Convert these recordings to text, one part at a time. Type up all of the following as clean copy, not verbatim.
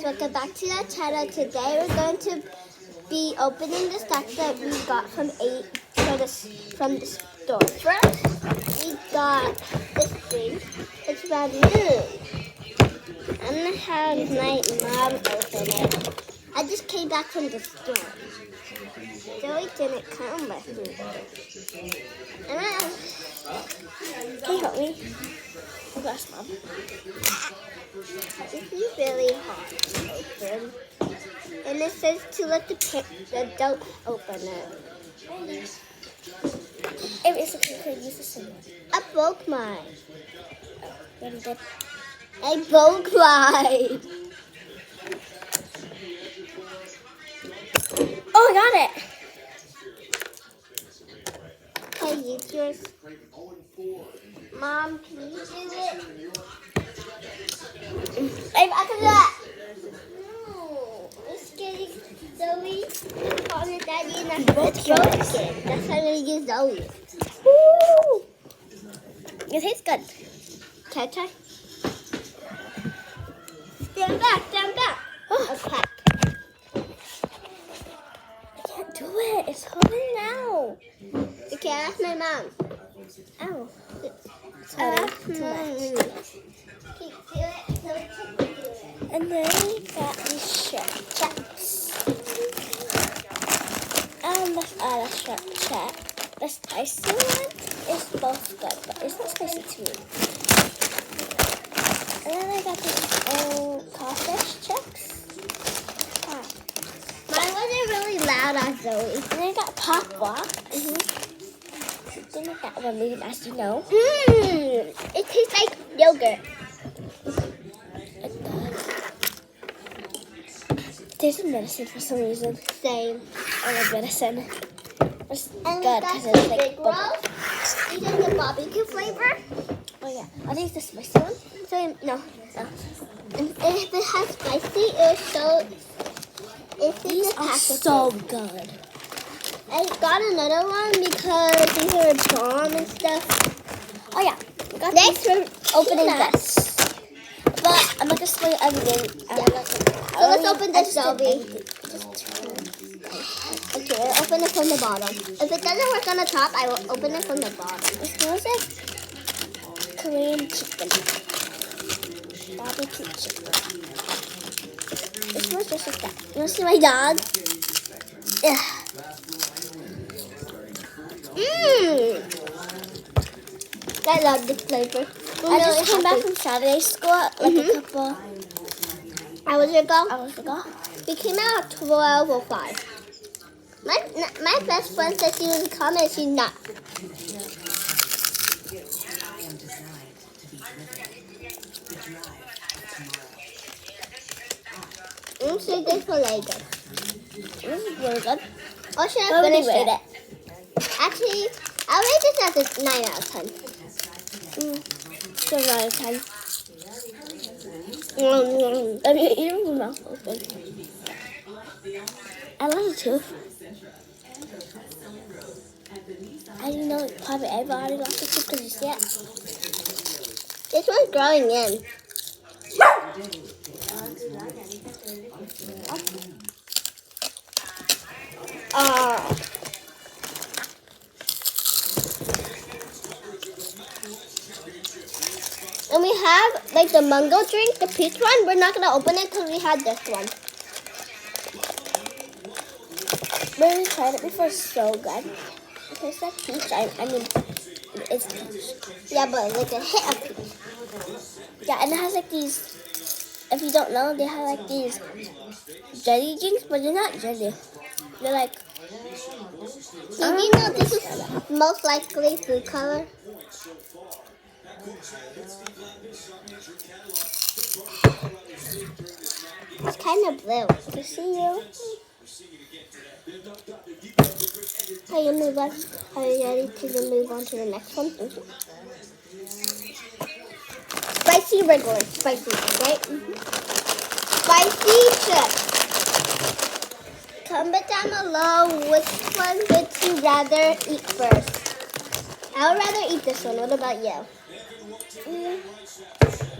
Welcome back to the channel. Today we're going to be opening the stuff that we got from the store. First, we got this thing. It's brand new. I'm gonna have my mom open it. I just came back from the store. Zoe didn't come with me. Can you help me? Glass, Mom. This is really hard to open. And it says to let the adult open it. It's okay, could use this one. I broke mine. What is it? I broke mine. Oh, I got it. Can you use yours? Mom, can you do it? I can do that. No. I'm scared Zoe calling Daddy and I broke it. That's why I'm going to use Zoe. Woo! It tastes good. Can I try? Stand back, stand back. Oh, A crack. I can't do it. It's holding now. Okay, ask my mom. Ow. Ask Mommy. Okay, do it. So do it. And then we got these shrimp checks. The shrimp check. The spicy one is both good, but it's not spicy to me. And then I got these crawfish checks. Mine wasn't really loud on Zoe. And then I got pop walk. Didn't like that one really nasty, no. It tastes like yogurt. It does. It tastes like medicine for some reason. Same. I love medicine. It's And good that's because it's like big roll. bubbles. You get the barbecue flavor. Oh yeah, I'll take the spicy one. So no. And if it has spicy, it will show. These are so good. I got another one because these are bomb and stuff. Oh yeah, we got Next, these we're opening peanuts. this. But I'm not gonna spoil everything. So let's open this, Zoe. Okay, I'll open it from the bottom. If it doesn't work on the top, I will open it from the bottom. It smells like Korean chicken. Barbecue chicken. It smells just like that. You wanna see my dog? Yeah. I love this flavor. I just came back from Saturday school like a couple hours ago. hours ago. We came out at 12:05. My best friend said she was coming and she's not. I'm sure this for later. This is really good. Or should I Nobody finish rate it? Actually, I'll rate this as a 9 out of 10. Still 9 out of 10. I mean, eat it with your mouth open. I love it too. I didn't know probably everybody lost it too because you see it. This one's growing in. And we have like the mango drink, the peach one. We're not gonna open it because we had this one. But we tried it before, it's so good. It tastes like peach. I mean, it's peach. Yeah, but like a hit of peach. Yeah, and it has like these, if you don't know, they have like these jelly drinks, but they're not jelly. They're like, Did you know this is most likely food color? It's kind of blue. to see you. Are you move on? Are you ready to move on to the next one? Spicy regular, spicy, right? Spicy chips. Comment down below which one would you rather eat first. I would rather eat this one. What about you?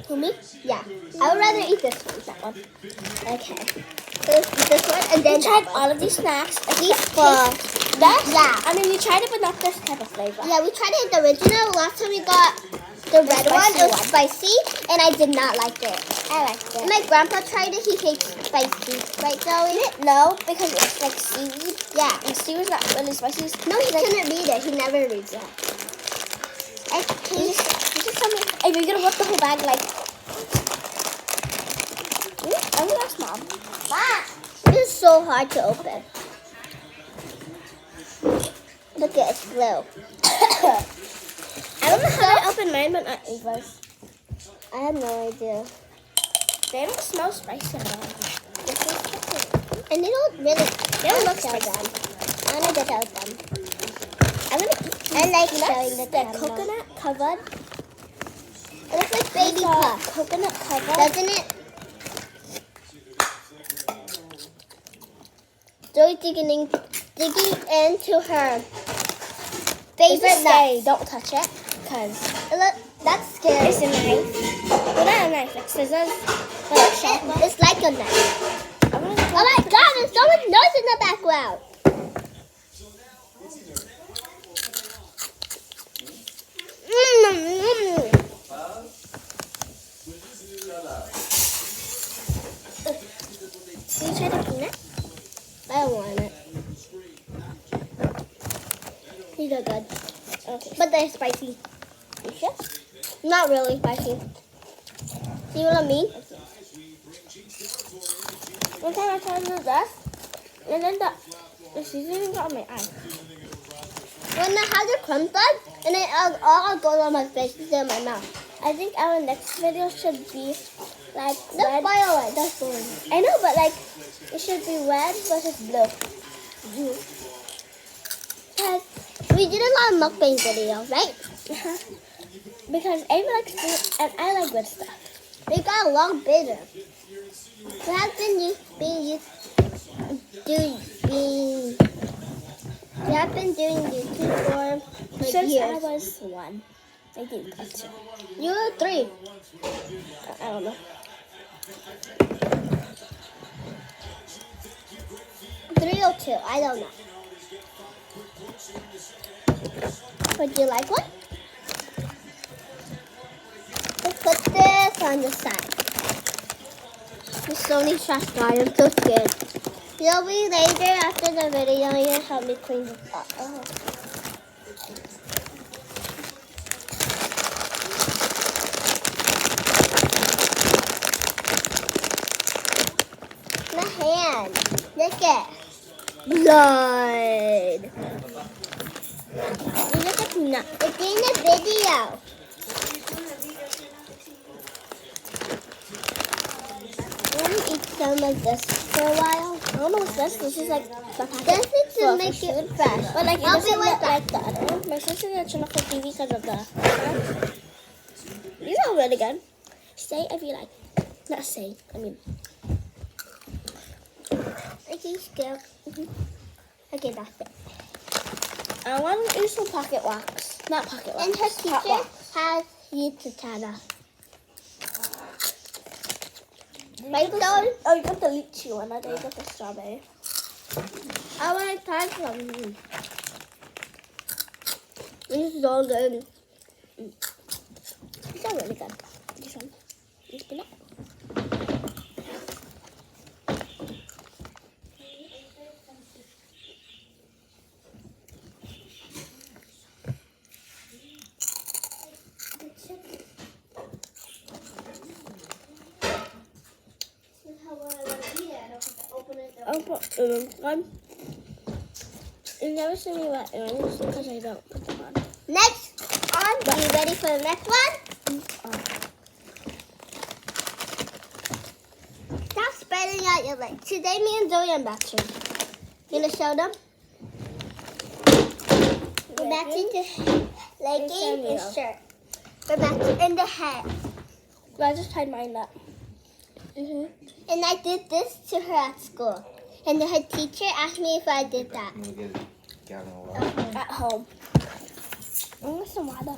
Who, me? Yeah. I would rather eat this one. That one. Okay. So let's eat this one and then We tried that one. all of these snacks These except for this. Yeah. I mean, we tried it, but not this type of flavor. Yeah, we tried it the original. Last time we got the red one. spicy It was one. spicy, and I did not like it. I liked And it. my grandpa tried it. He hates spicy. Right, Zoe? No, because it's like seaweed. Yeah. And seaweed's not really spicy. No, he couldn't read it. He never reads it. I You taste. just tell me if you're gonna whip the whole bag like. I'm gonna ask Mom. This is so hard to open. Look at it's glue. I don't know how to open mine, but not Ava's. I have no idea. They don't smell spicy at all. And they don't really. They don't look show spicy. them. I want to get out them. I'm gonna eat I like nuts. showing the They're camera. coconut covered. It looks like baby puff, Coconut covered. doesn't it? Zoe digging into her favorite Say, nut. don't touch it, cause Look, that's scary. it's a knife. Well, not a knife, like scissors, but like sharp. It's like a knife. I'm gonna Oh my God! There's so much noise in the background. Can you try the peanut? I don't want it. These are good, Okay. but they're spicy. You sure? Not really spicy. See what I mean? One time I tried to do this, and then the seasoning got on my eye. When I have the crumb bun, and then all goes on my face instead of my mouth. I think our next video should be like That's red. violet. That's blue. I know, but like it should be red versus blue. Because we did a lot of mukbang videos, right? Because Ava likes food and I like good stuff. They got a long video. We have been doing YouTube for like Since years. I was 1. I think that's it. You were 3. I don't know. 3 or 2. I don't know. Would you like one? Let's put this on the side. The Sony trash guy. I'm so scared. You'll be later after the video. You'll help me clean this up. Oh. My hand. Look it. Blood. You look at peanut. It's in the video. I want to eat some of this for a while. I don't know what's this. This is like the packet. This is to for make food. it fresh. But like it I'll be doesn't right look back. like the other one. My sister didn't turn off the TV because of the. These are really good. Say if you like. Not say. I mean. Are you scared? Okay, that's it. I want to use some pocket wax. Not pocket wax. And her hot teacher wax. has Yitzhak. Right, oh, you got the lychee one. I think you got the strawberry. I want to try some. This is so good. These are really good. This one. This peanut. One. You never see me wet earrings because I don't put them on. Next on, are you ready for the next one? Stop spreading out your legs. Today, me and Zoe are matching. You gonna show them? We're matching the legging and shirt. We're matching in the head. I just tied mine up. And I did this to her at school. And her teacher asked me if I did that. At home. I want some water.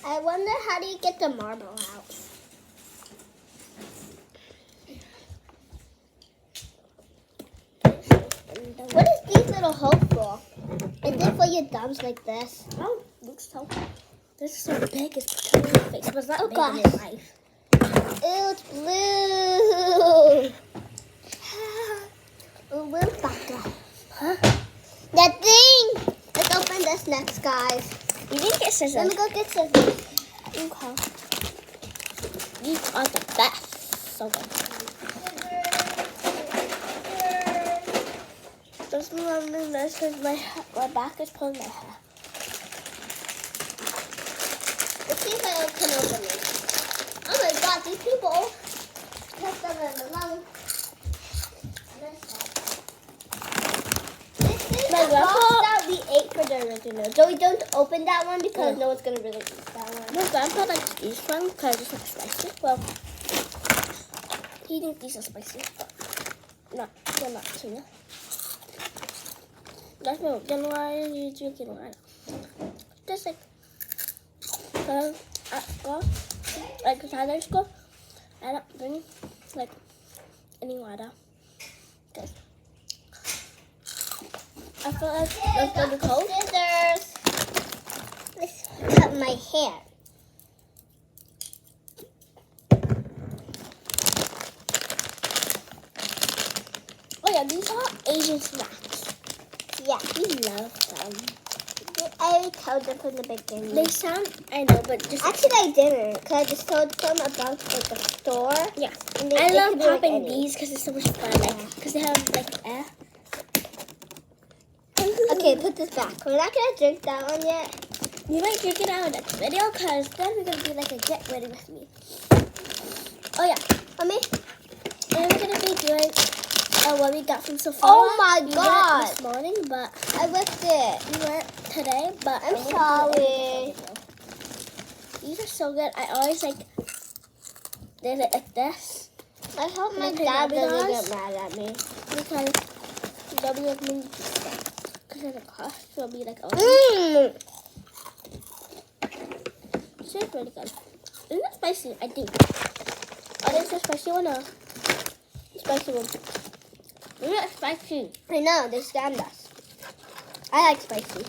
I wonder how do you get the marble out? What is these little holes for? Is it for your thumbs like this? Oh, looks so. This is so big. It's becoming your face. It was not Oh, big in gosh. real life. Ew, it's blue. Oh, we'll back up. Huh? That thing! Let's open this next, guys. You need to get scissors. Let me go get scissors. Okay. These are the best. So good. Just remember this because my back is pulling my hair. Let's see if I can open it. Oh my god, these people have them in the lung. This is My the grandpa- box that we ate for the original. Joey, don't open that one because no one's going to really eat that one. My grandpa likes these ones because it's like spicy. Well, he thinks these are spicy, but they're not too. That's no. Then why are you drinking wine? Just like, at school, like Saturday school, I don't drink like any water. Cause I feel like it's gonna be cold. Scissors. Let's cut my hair. Oh yeah, these are Asian snacks. Yeah. We love them. I already told them from the beginning. They sound, I know, but just Actually, I didn't, because I just told them about like the store. yeah. And I they love could be like popping any. these because it's so much fun. Like, because they have like air. Okay, put this back. We're not gonna drink that one yet. We might drink it out next video because then we're gonna be like a get ready with me. Oh yeah, Mommy? and we're gonna be doing what we got from Sephora. Oh my We God. went this morning, but I whipped it. we went today. But I'm gonna do it sorry. every video. These are so good. I always like did it like this I hope my Can I dad put it doesn't on? get mad at me. because they'll be like mini pizza. Because of the cost, it'll be like oh, Mmm. it's really good. Isn't that spicy? I think. Oh, there's a spicy one or spicy one. Isn't that spicy? I know, they scammed us. I like spicy.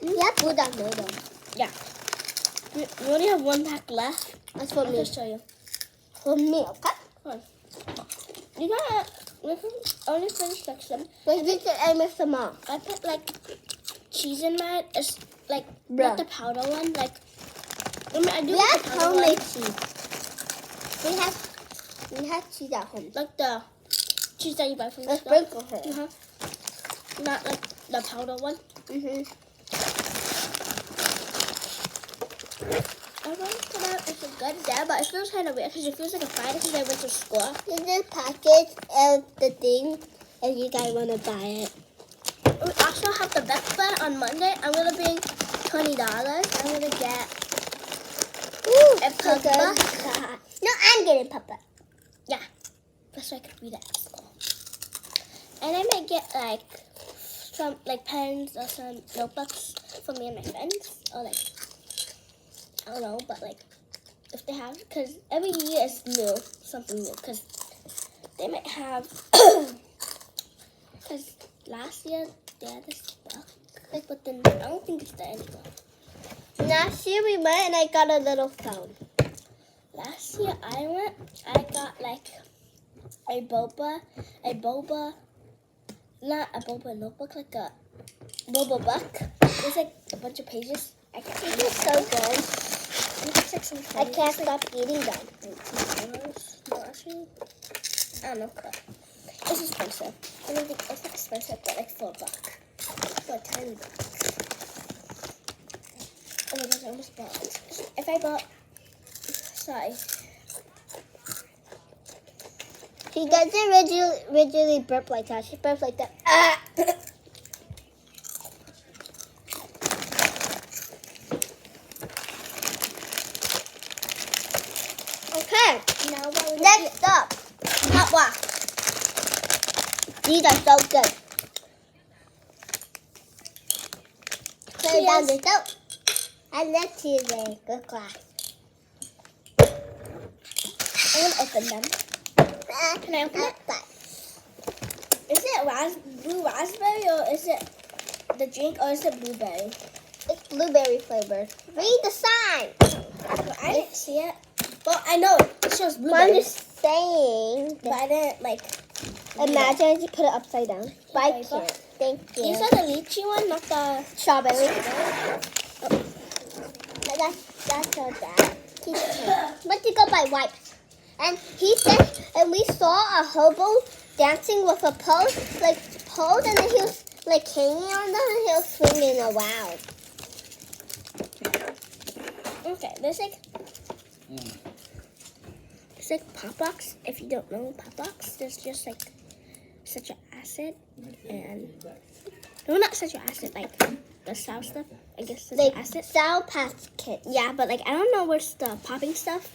Yeah, food on noodle. Yeah. We only have one pack left. That's for I'll me. just show you. For me, okay? Come on. You gotta, we can only finish like some. Let's get the aim with some more. I put like cheese in mine. It's like Bruh. not the powder one. Like, I mean, I do We like have the powder homemade one. cheese. We have cheese at home. Like the cheese that you buy from the Let's store. sprinkle her. Not like the powder one. Mm-hmm. I don't know if it's good there, but it feels kind of weird because it feels like a Friday because I went to school. This is the package of the thing if you guys want to buy it. We also have the vet fair on Monday. I'm gonna bring $20. I'm gonna get Ooh, a so good. puppet. No, I'm getting puppet. Yeah, that's so I could read it at school. And I might get like some like pens or some notebooks for me and my friends, or like I don't know, but like if they have, because every year is new, something new, because they might have. Because last year they had this book, like, but then I don't think it's there anymore. Last year we went and I got a little phone. Last year I got like a boba, not a boba notebook, like a boba book. There's like a bunch of pages. I can't This is so good. It's like some I can't stop eating them. No, actually, I don't know. It's expensive. I don't think it's expensive, but like $4 for a tiny box. Oh my gosh, I almost bought it. If I bought, sorry. She doesn't originally burp like that. She burps like that. Ah! Okay, Now what would next up, hot wax. These are so good. Put it down the stove. I love cheesing. Good class. I'm gonna open them. Can I open it? Is it blue raspberry or is it the drink or is it blueberry? It's blueberry flavored. Read the sign. Well, I didn't see it. Well, I know it shows I'm blueberry. just saying. But I didn't like. Imagine I just put it upside down. But I Paper. can't. Thank you. You saw the lychee one, not the Strawberry. Oh. That's so bad. Let's go by wipes. And he said, and we saw a hobo dancing with a pose, and then he was like hanging on them and he was swinging around. Okay, there's like Pop Rocks. If you don't know Pop Rocks, there's just like such an acid and no, not such an acid, like the sour stuff. I guess it's Like acid. Sour Patch Kids. Yeah, but like I don't know where's the popping stuff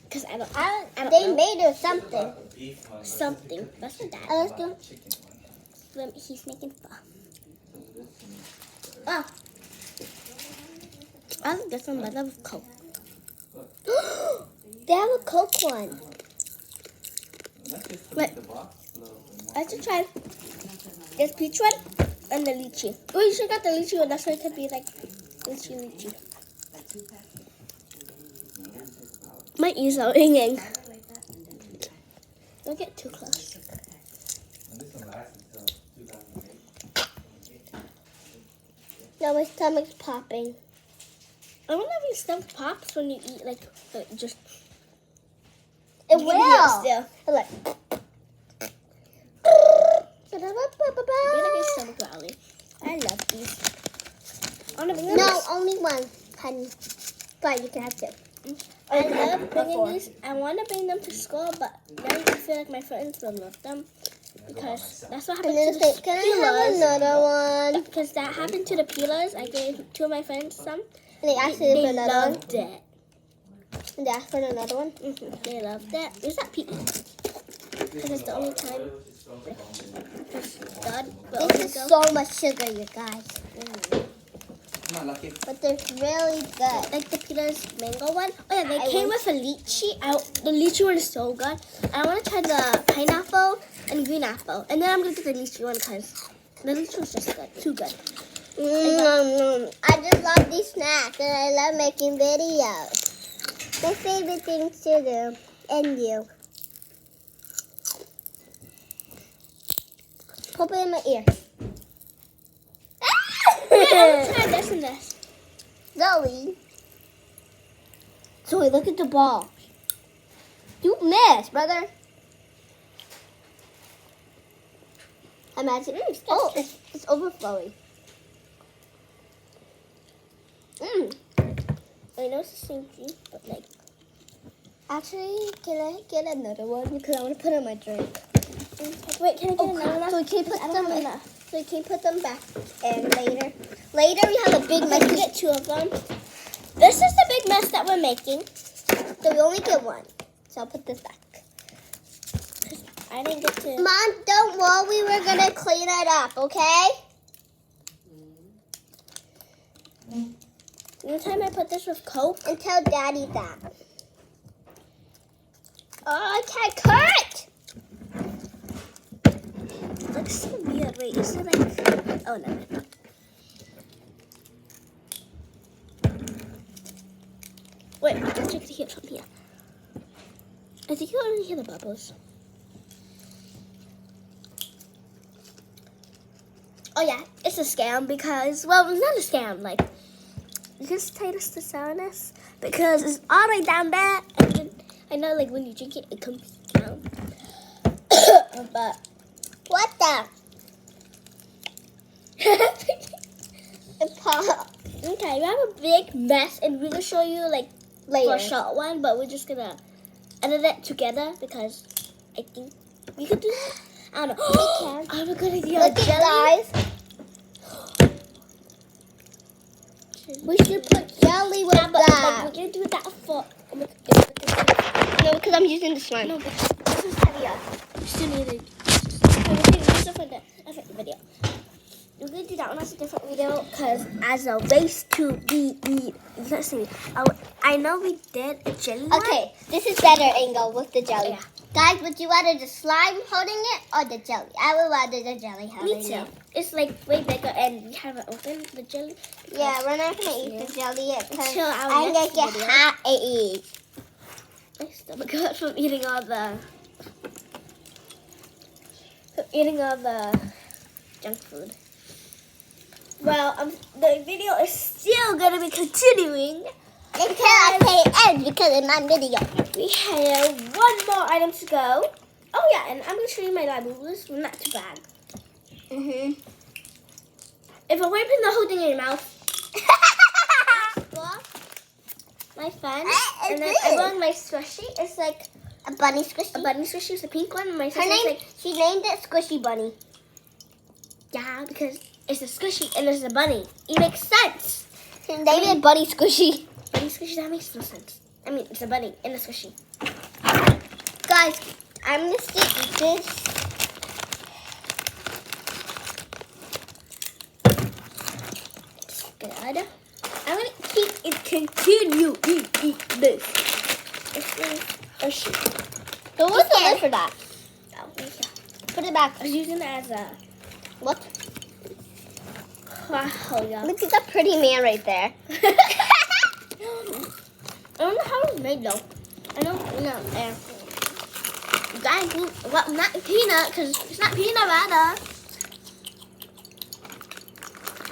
because I don't They know. made it something. Something. That's what that. Let's do. He's making fun. Oh. I'll get some better with Coke. They have a Coke one. Wait. I should try this peach one and the lychee. Oh, you should got the lychee one. That's why it could be like lychee. My ears are ringing. Don't get too close. No, my stomach's popping. I wonder if your stomach pops when you eat like just. It You will. can hear it still. Look. You're like your stomach growling. I love these. I want to bring them. No, only one, honey. But you can have two. I love bringing these. I want to bring them to school, but then I feel like my friends will love them because that's what happened And to then the say, can I have peelers. another one? Because that happened to the peelers. I gave two of my friends some. And they asked me for They another one. loved it. And they asked for another one. They loved it. Is that pea? Because it's the only time. It's done. But This is so much sugar, you guys. Come on, Lucky. But they're really good. like the peelers mango one. Oh yeah, they I came want- with a lychee. The lychee one is so good. I want to try the pineapple and green apple, and then I'm gonna get the lychee one because the lychee was just good, too good. I just love these snacks and I love making videos. My favorite thing to do. And you. Pop it in my ear. I'm gonna try this and this. Zoe. Zoe, look at the ball. You missed, brother. Imagine. Oh, it's overflowing. I know it's the same drink, but like. Actually, can I get another one? Because I want to put in my drink. Wait, can I get another one? So we can put I don't them have in. enough. So we can put them back in later. Later we have a big Okay, mess. we get two of them. This is the big mess that we're making. So we only get one. So I'll put this back. I didn't get to. Mom, don't worry. We're gonna clean it up, okay? Anytime I put this with Coke. And tell Daddy that. Oh, I can't cut. Looks so weird. Wait, is it like? Oh no. Wait, I think you can hear it from here. I think you already hear the bubbles. Oh yeah, it's a scam because, well, it's not a scam. Like, you just tell us the sourness because it's all the way down there, and then I know like when you drink it, it comes down. But What the? It popped okay, we have a big mess, and we're gonna show you like for later. a short one, but we're just gonna edit it together because I think we could do that. I don't know. We can. I have a good idea. Look Jelly. at guys. We should put jelly with Yeah, but that. we're gonna do that for. No, because I'm using this one. No, but this is heavier. We still need it. We're gonna use it for the video. we're gonna do that one as a different video because as a race to be let's see. I know we did a jelly one. Okay, this is better angle with the jelly. Yeah. Guys, would you rather the slime holding it or the jelly? I would rather the jelly holding Me too. it. It's like way bigger and we haven't opened the jelly. Yeah, we're not gonna eat the jelly yet because Until our I'm gonna next get video. hot and eat. My stomach hurts from eating all the junk food. Well, the video is still gonna be continuing Until I say it ends because in my video. We have one more item to go. Oh yeah, and I'm gonna show you my labels. Not too bad. Mhm. If I open the whole thing in your mouth, my fun. And then I want my squishy. It's like A bunny squishy. a bunny squishy. It's a pink one. My Her sister's name, like, she named it Squishy Bunny. yeah, because it's a squishy and it's a bunny. It makes sense. She named it Bunny Squishy. Bunny squishy, that makes no sense. I mean, it's a bunny and a squishy. Guys, I'm gonna stick this. It's good. I'm gonna keep it continue eat this. This is a sheep. So what's the lid for that? Oh, yeah. Put it back. I was using it as a What? oh yeah. Look at that pretty man right there. I don't know how it's made though. I don't know. Guys, well, not peanut, because it's not peanut butter.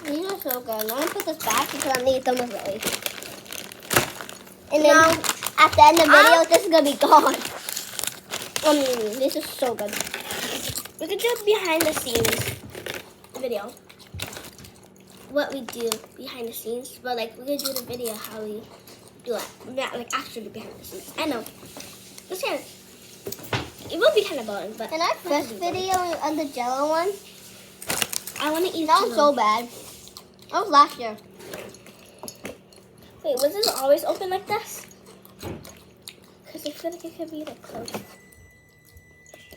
These are so good. I'm gonna put this back because I'm gonna eat them with Zoe. And then No. at the end of the video, this is gonna be gone. This is so good. We could do a behind the scenes video. What we do behind the scenes, but like we're gonna do the video how we do it. Not like actually behind the scenes. I know. It's kind of, it will be kind of boring, but In our first video on the Jello one, I want to eat. that was so bad. That was last year. Wait, was this always open like this? Because I feel like it could be like closed.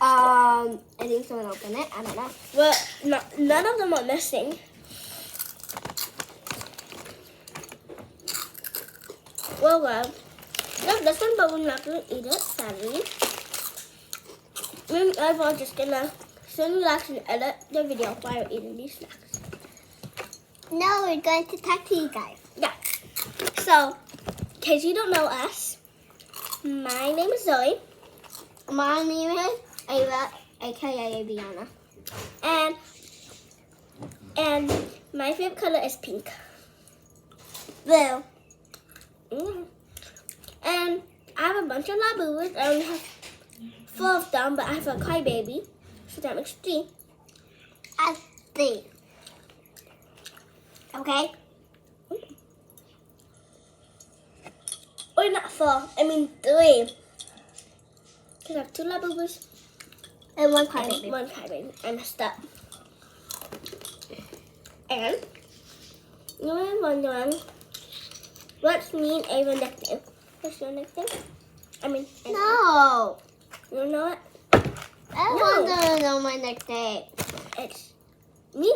I think someone opened it. I don't know. Well, none of them are missing. Well, love this one, but we're not going to eat it, sadly. Me and Eva are just going to soon relax and edit the video while we're eating these snacks. No, we're going to talk to you guys. Yeah. So, in case you don't know us, my name is Zoe. My name is Ava, aka Aviana. And my favorite color is pink. Blue. And I have a bunch of Labubus. I only have 4 of them, but I have a crybaby, so that makes 3. I see. Okay? Or not 4, I mean 3. Because I have 2 Labubus And one and crybaby. 1 crybaby. I messed up. And you may be wondering, what's me and Ava nickname? What's your nickname? I mean, Ava. No. You don't know it? I want to know my nickname. It's me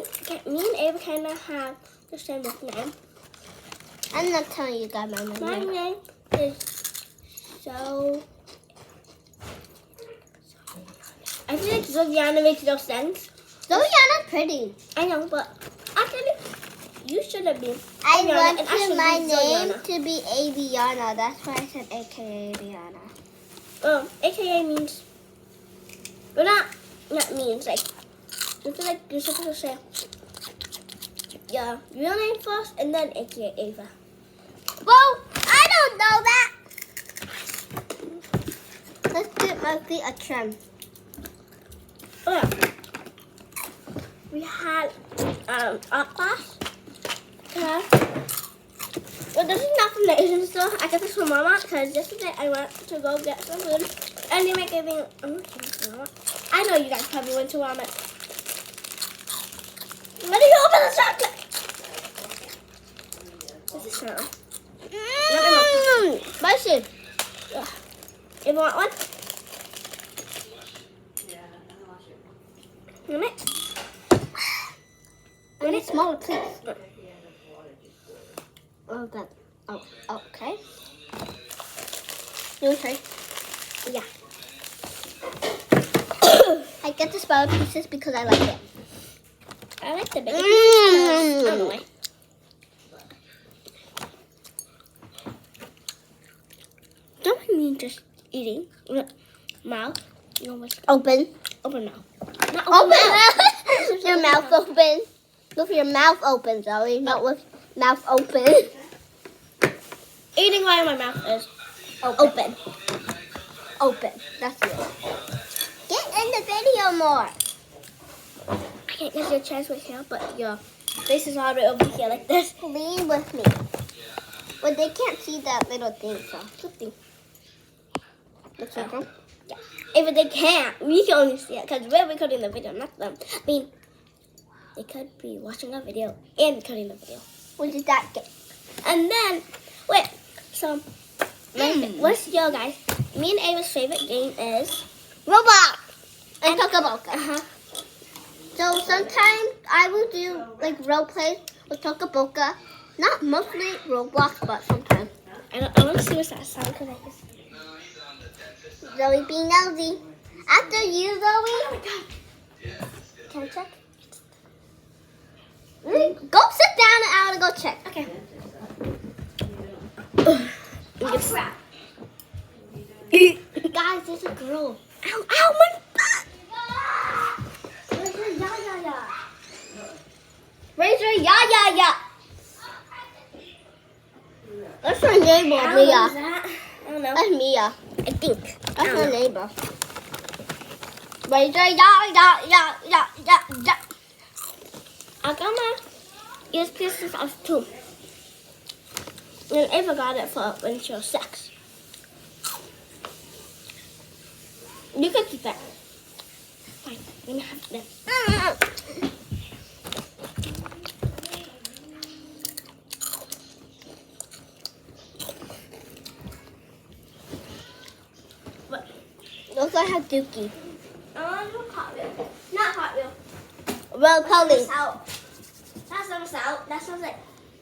and Ava kind of have the same nickname. I'm not telling you guys my My nickname. name is I feel like Zoviana makes no sense. Zoeyana's pretty. I know, but actually, you shouldn't be. I Zoviana, and wanted my be name Zoviana. to be Aviana. That's why I said AKA Aviana. AKA means, well, not means, like, I feel like you're supposed to say your real name first and then AKA Ava. Well, I don't know that. Let's give Monkey a trim. Oh, yeah. We had art class. Well, this is not from the Asian store. I got this from Mama because yesterday I went to go get some food and they make everything. I know you guys probably went to Walmart. Let me open the chocolate. This is smell. Spicy. You want one? You want it? I'm smaller, please. Oh, that. Oh, okay. You try. Yeah. I get the smaller pieces because I like it. I like the bigger pieces because I don't know why. Don't mind me just eating. Mouth. No, what's Open. open mouth. Not Open. mouth. Your mouth open. Look for your mouth open, Zoe. Not with mouth open. Eating while my mouth is open. Open. That's it. Get in the video more. I can't get your chest right here, but your face is all the way over here like this. Lean with me. But they can't see that little thing, so. Something. Looks like them. Yeah. If they can't, we can only see it because we're recording the video, not them. I mean, they could be watching a video and recording the video. What did that get? And then, wait, so, what's your guys? Me and Ava's favorite game is Robot and Tokaboka. Uh-huh. So sometimes I will do like role plays with Tokaboka. Not mostly Roblox, but sometimes. I want to see what's that sound because I just... Zoe being nosy. After you, Zoe. Oh my god. Can I check? Go sit down and I want to go check. Okay. Guys, there's a girl. Ow, ow, my butt! Where's her ya? Where's her ya? That's her neighbor, Ow, Mia. what is that? I don't know. That's Mia. I think. That's her neighbor. Where's her ya? I'm gonna use pieces of two. And Ava got it for when she was 6. You can keep it. Fine, let me have this. What? Looks like a dookie. Hot Wheel. Not Hot Wheel. Well, Polly. Salt. That sounds salt. That sounds like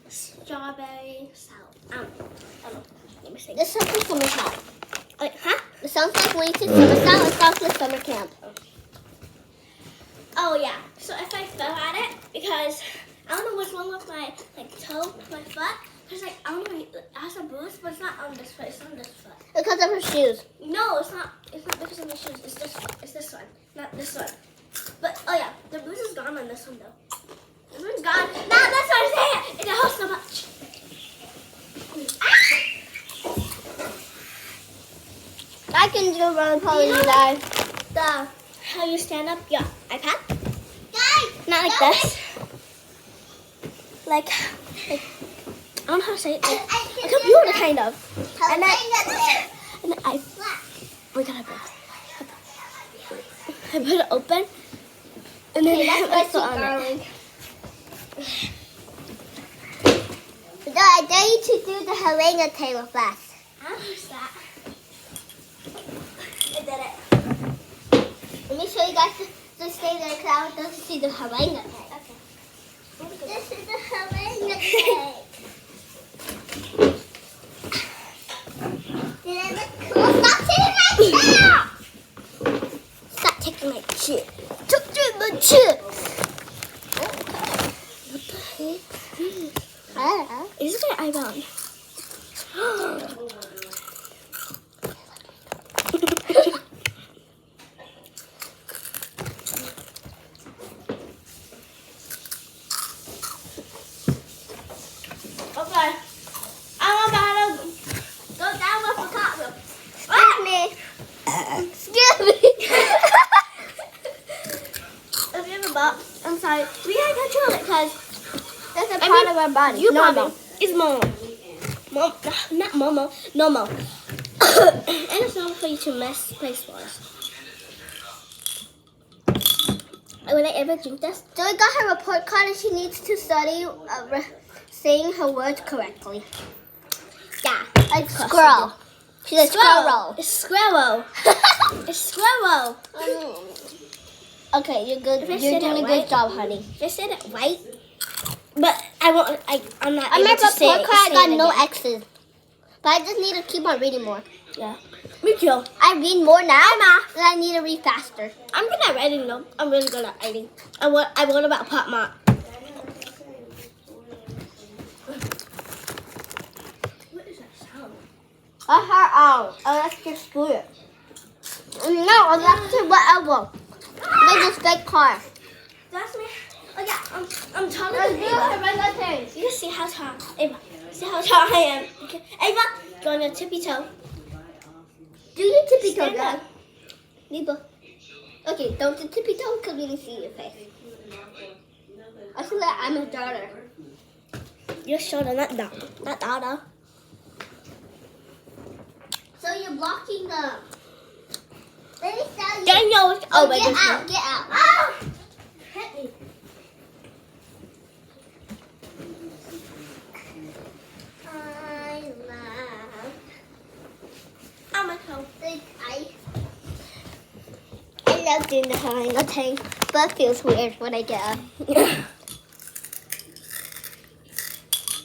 strawberry salt. I don't know. Let me see. This sounds like summer camp. Wait, huh? It sounds like when you say summer sound, it sounds like summer camp. Oh yeah. So if I fell at it, because I don't know what's wrong with my toe, my foot. Cause I don't know. It has a bruise, but it's not on this foot. It's on this foot. Because of her shoes. No, it's not. It's not because of my shoes. It's this one. It's this one, not this one. But oh yeah, the bruise is gone on this one though. This one's gone. Now that's what I'm saying. It hurts so much. I can do run Polly You know, guys. How you stand up your iPad? Guys, Not like this. Like I don't know how to say it. Like a computer kind of. And then I we gotta put I put it open. And then I put on it. I dare you to do the Helena tail fast. How is that? I did it. Let me show you guys to stay there because I want to see the Helena tail. Okay. This is the Helena tail. Did it look cool? Stop taking my chair. Stop taking my chair. What the heck? I don't know. Is this my iPhone? Okay. I'm about to go down with the cartwheel. Excuse me. If you have a box, I'm sorry. We gotta control it because That's a part of our body. you Normal. probably is Momo. Mom, not Momo. Normal. And it's normal for you to mess place for us. Will I ever drink this? Joy got her report card and she needs to study saying her words correctly. Yeah. Like squirrel. She's a squirrel. It's squirrel. It's squirrel. Okay, you're good. If I You're said doing it a good right- job, honey. If I said it right, But I won't. I'm not. I able remember to say report it, card, I say got it no again. X's. But I just need to keep on reading more. Yeah. Me too. I read more now, and I need to read faster. I'm good at writing though. I'm really good at writing. I want about Pop Mart. What is that sound? I heard electric scooter. No, electric whatever. Like a straight car. That's me. Oh yeah. I'm taller Let's than do Ava. it, regular things. You can see how tall. Ava. See how tall I am. Okay. Ava, go on your tippy toe. Do your tippy toe, Stand Dad. up. Liba. Okay, don't do tippy toe because we can see your face. I feel like I'm a daughter. You're shorter, not daughter. So you're blocking the. Let me tell you. Daniel. Oh, wait, get there's out, no- get out. Ah! Hit me. I love I'm a toe. I love doing the triangle thing, but it feels weird when I get up.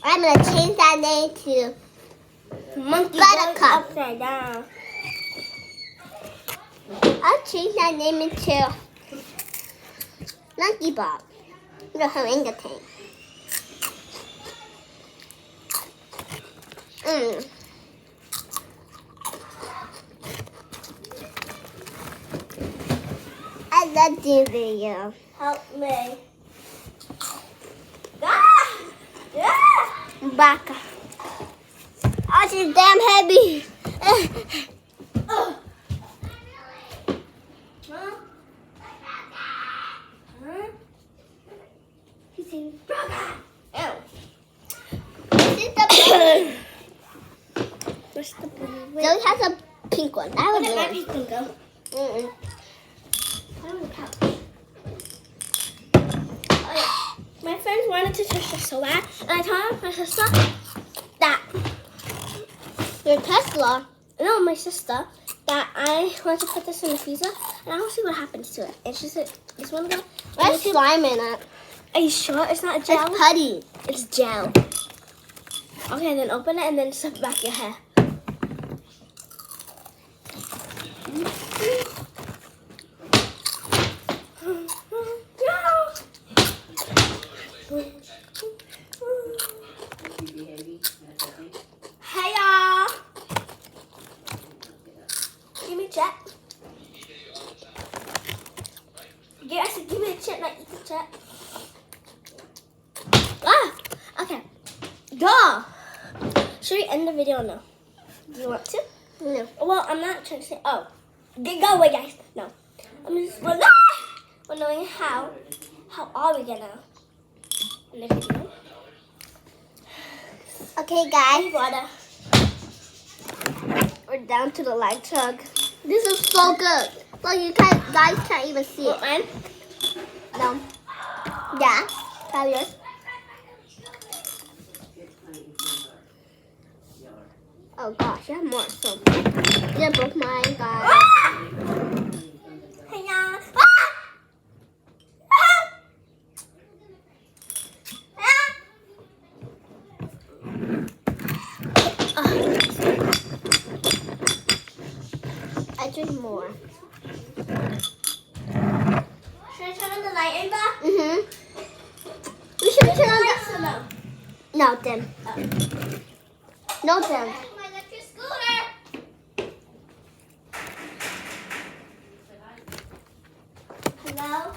I'm gonna change that name to Monkey Buttercup. goes upside down. I'll change that name into Monkey Bob. The orangutan. I love this video. Help me. Ah! Yeah! Back. Oh, she's damn heavy. Oh. Huh? Huh? He's saying, Ew. this is the Where's the blue? Zoe has a pink one. I Where have did my one. pink one go? Mm-mm. Put it on the couch. Oh, yeah. My friends wanted to touch this so bad, and I told my sister that Your Tesla. no, my sister that I want to put this in the freezer, and I want to see what happens to it. And she said, "This one go." There's slime in it. Are you sure it's not gel? It's putty. It's gel. Okay, then open it and then stuff back your hair. Hey y'all. Give me a check. Yeah, I said give me a check, not eat the check. Ah, okay. Duh. Should we end the video or no? Do you want to? No. Well, I'm not trying to say. Oh, go away, guys. No, I'm just wondering how are we gonna end the video? Okay, guys. Water. We're down to the light chug. This is so good. Well, guys can't even see What it. man? No. Yeah. Try yours. Oh gosh, I have more. So, yeah, broke mine, guys. Ah! Hey y'all. Ah! Ah! Ah! I drink more. Should I turn on the light, Ava? Mhm. We should turn on Lights or no? the. No, dim. No dim. My electric scooter. Hello?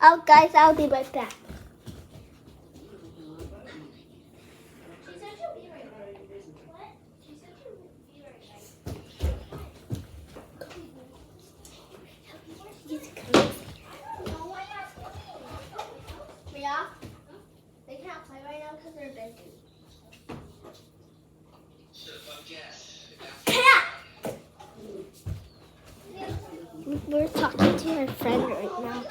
Oh, guys, I'll be right back. She said she'll be right back. What? She said she would be right back. Yeah? They can't play right now because they're busy. We're talking to our friend right now.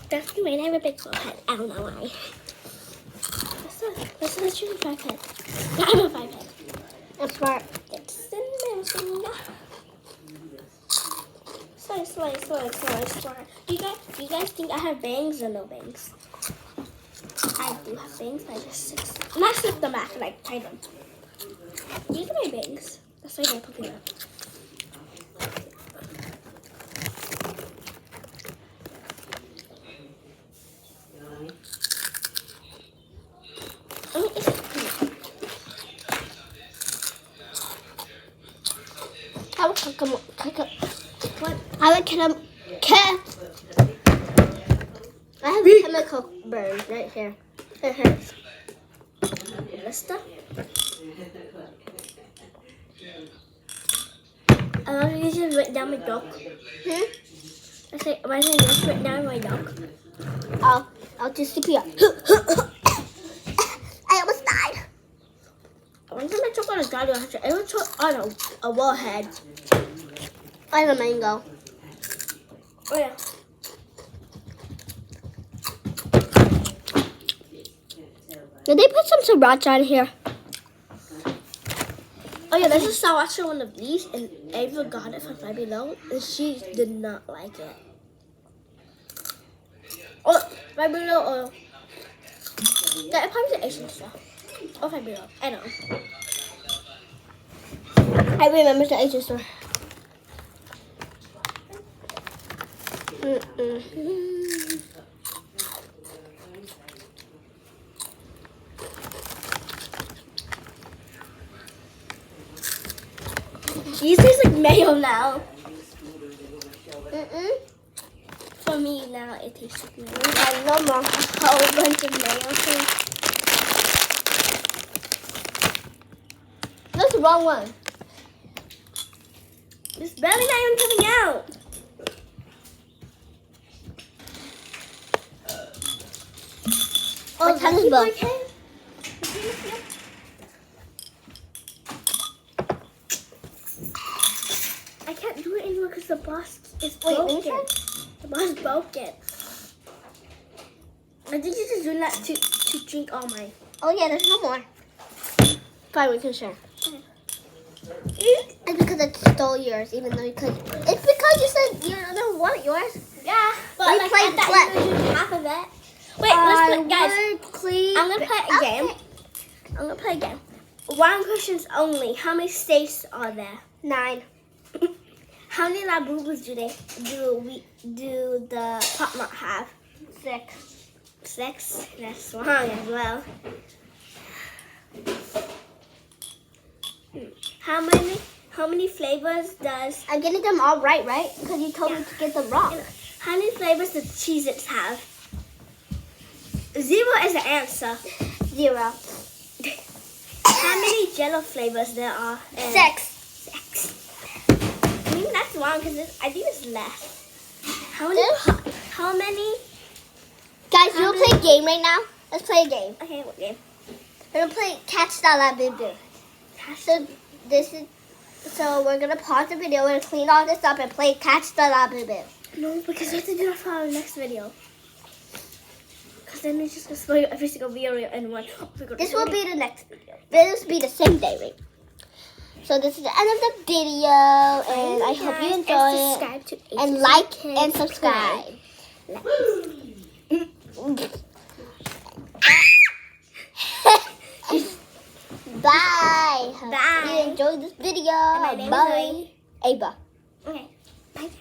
That's the might have a big forehead. I don't know why. Let's choose a 5 head. I have a 5 head. That's smart. It's the middle finger. Slide. Do you guys think I have bangs or no bangs? I do have bangs. I just not slip them back, like tie them. These are my bangs. That's why they're poking up. I have a chemical burn right here. It hurts. Mister? You just write down my dog. I say, why did I just write down my dog? I'll just CPR. I almost died. One time I took on a dog, I took on a warhead. I have a mango. Oh yeah. Did they put some sriracha in here? Oh yeah, there's a sriracha one of these, and Ava got it from Five Below, and she did not like it. Oh, Five Below, or yeah, probably the Asian stuff. Or Five Below, I don't know. I remember the Asian store. These taste like mayo now. For me now, it tastes like mayo. I no more. A whole bunch of mayo things. That's the wrong one. It's barely not even coming out. Oh, tennis ball. I can't do it anymore because the boss is broken. The boss broke it. I think you just do that to drink all mine. Oh yeah, there's no more. Fine, we can share. Okay. It's because I stole yours, even though you could. It's because you said you don't want yours. Yeah, but We like, played I thought you were doing half of it. Wait, let's play, guys. I'm gonna play a game. I'm gonna play a game. 1 questions only. How many states are there? 9. How many labubus do the Pop Mart have? 6. 6. That's wrong as well. How many flavors does? I'm getting them all right, right? Because you told me to get them wrong. How many flavors does Cheez-Its have? 0 is the answer. 0. How many Jello flavors there are? 6. 6. I mean that's wrong because I think it's less. How many? Guys, you want to play a game right now? Let's play a game. Okay, what game? We're gonna play Catch the Labubu. So we're gonna pause the video and clean all this up and play Catch the Labubu. No, because we have to do that for our next video. Because then it's just gonna spoil every single video in one. This will be the next video. This will be the same day, right? So this is the end of the video, and I hope you enjoy it. And like and subscribe. Bye. Bye. Hope you enjoyed this video. And my name is Bye. Ava. Okay. Bye, guys.